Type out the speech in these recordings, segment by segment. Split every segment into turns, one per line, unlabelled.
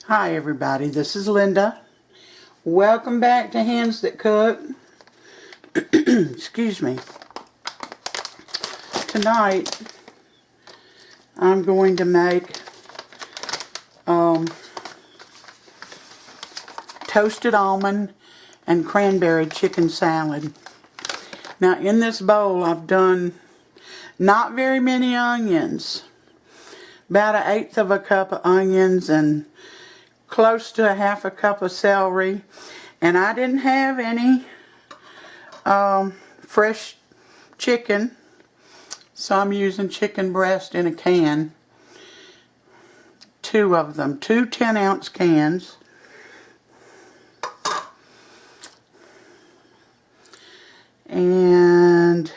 Hi everybody, this is Linda. Welcome back to Handsthatcook. Excuse me. Tonight I'm going to make toasted almond and cranberry chicken salad. Now in this bowl I've done not very many onions. About 1/8 of a cup of onions and close to 1/2 a cup of celery, and I didn't have any fresh chicken, so I'm using chicken breast in a can. 2 of them, 2 10-ounce cans. And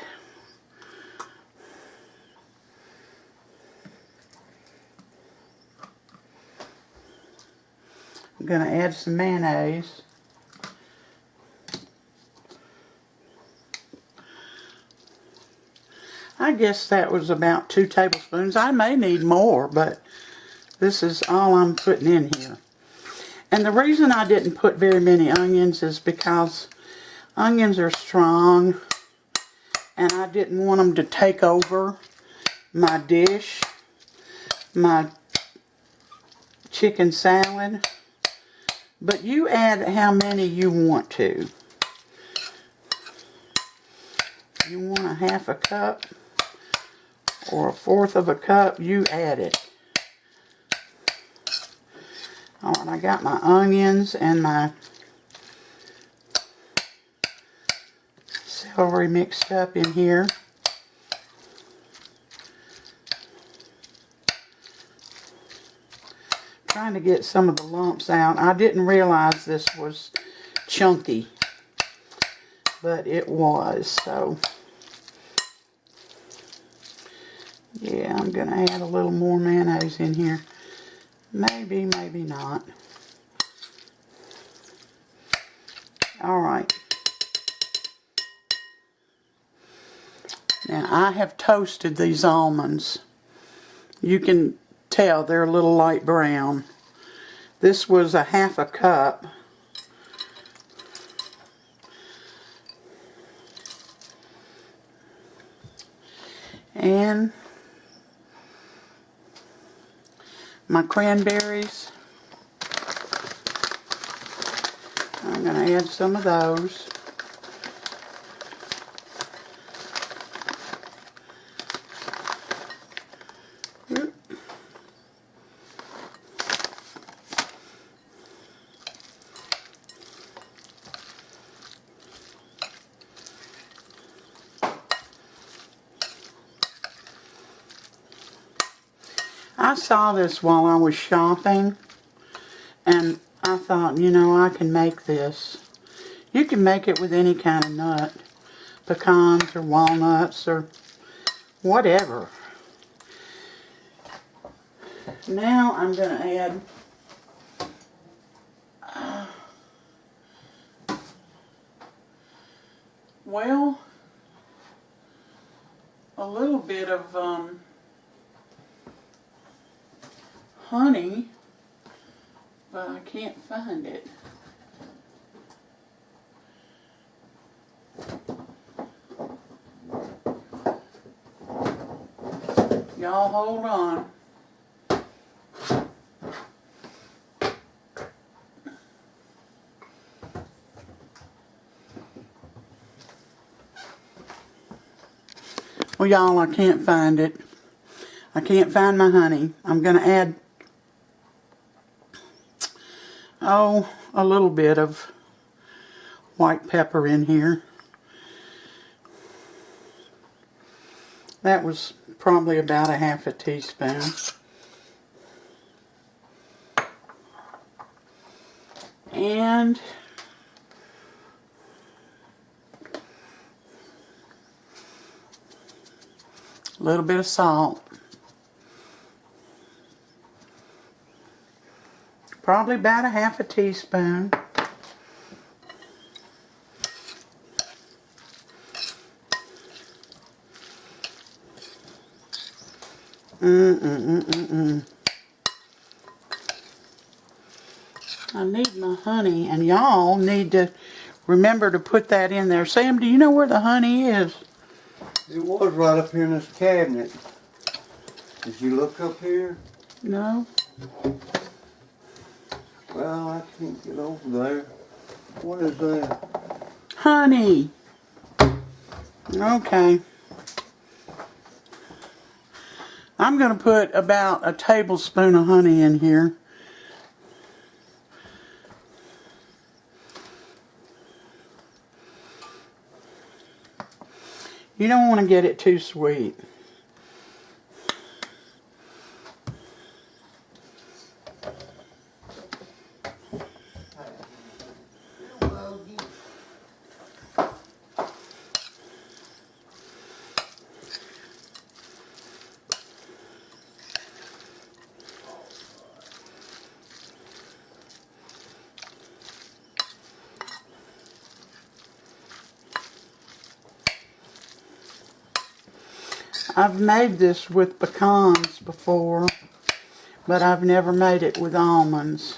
I'm going to add some mayonnaise. I guess that was about 2 tablespoons. I may need more, but this is all I'm putting in here. And the reason I didn't put very many onions is because onions are strong, and I didn't want them to take over my dish, my chicken salad. But you add how many you want to. You want 1/2 a cup or 1/4 of a cup, you add it. Alright, I got my onions and my celery mixed up in here. Trying to get some of the lumps out. I didn't realize this was chunky, but it was. So yeah, I'm going to add a little more mayonnaise in here. Maybe, maybe not. Alright. Now I have toasted these almonds. You can tell they're a little light brown. This was 1/2 a cup. And my cranberries, I'm going to add some of those. I saw this while I was shopping, and I thought, you know, I can make this. You can make it with any kind of nut, pecans or walnuts or whatever. Now I'm going to add well, a little bit of honey, but I can't find it. Y'all hold on. Well, y'all, I can't find it. I can't find my honey. I'm going to add a little bit of white pepper in here. That was probably about 1/2 teaspoon. And a little bit of salt. Probably about 1/2 teaspoon. I need my honey, and y'all need to remember to put that in there. Sam, do you know where the honey is?
It was right up here in this cabinet. Did you look up here?
No.
Well, I can't get over there. What is that?
Honey. Okay. I'm going to put about a tablespoon of honey in here. You don't want to get it too sweet. I've made this with pecans before, but I've never made it with almonds.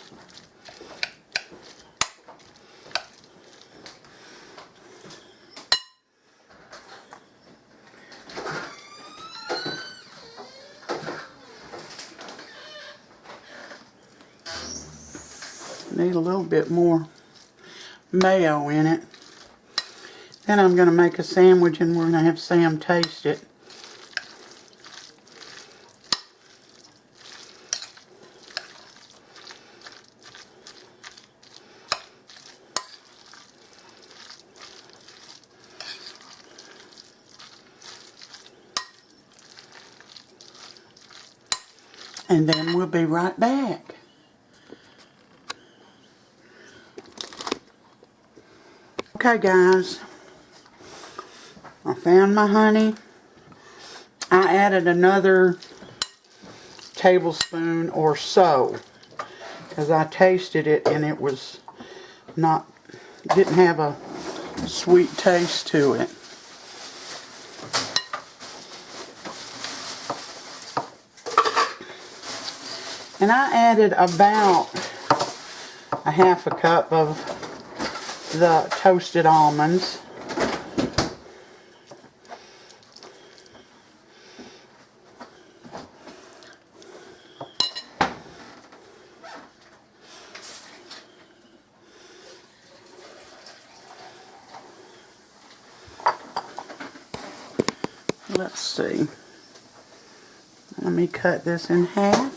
Need a little bit more mayo in it. Then I'm going to make a sandwich and we're going to have Sam taste it. And then we'll be right back. Okay guys, I found my honey. I added another tablespoon or so because I tasted it and it was not, didn't have a sweet taste to it. And I added about a half a cup of the toasted almonds. Let's see. Let me cut this in half.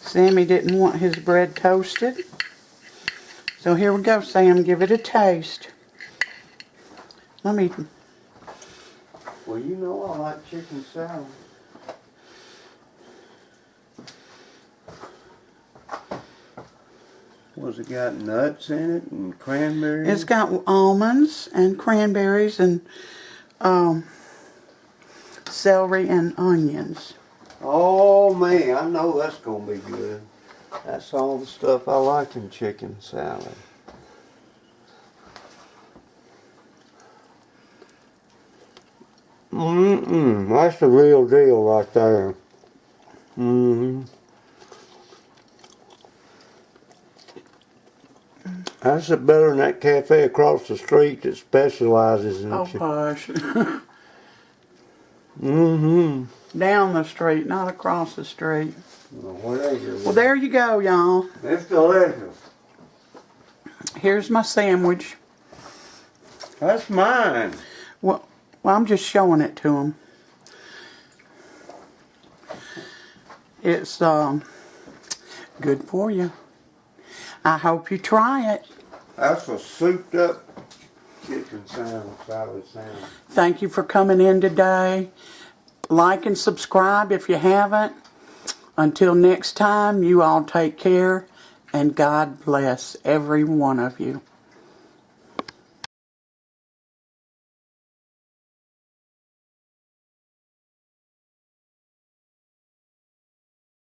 Sammy didn't want his bread toasted. So here we go, Sam. Give it a taste. Let me...
Well, you know I like chicken salad. What's it got? Nuts in it and cranberries?
It's got almonds and cranberries and celery and onions.
Oh man, I know that's gonna be good. That's all the stuff I like in chicken salad. That's the real deal right there. That's better than that cafe across the street that specializes in
Oh, hush. Down the street, not across the street. Well, there you go, y'all.
It's delicious.
Here's my sandwich.
That's mine.
Well, I'm just showing it to them. It's good for you. I hope you try it.
That's a souped up chicken salad sandwich.
Thank you for coming in today. Like and subscribe if you haven't. Until next time, you all take care and God bless every one of you.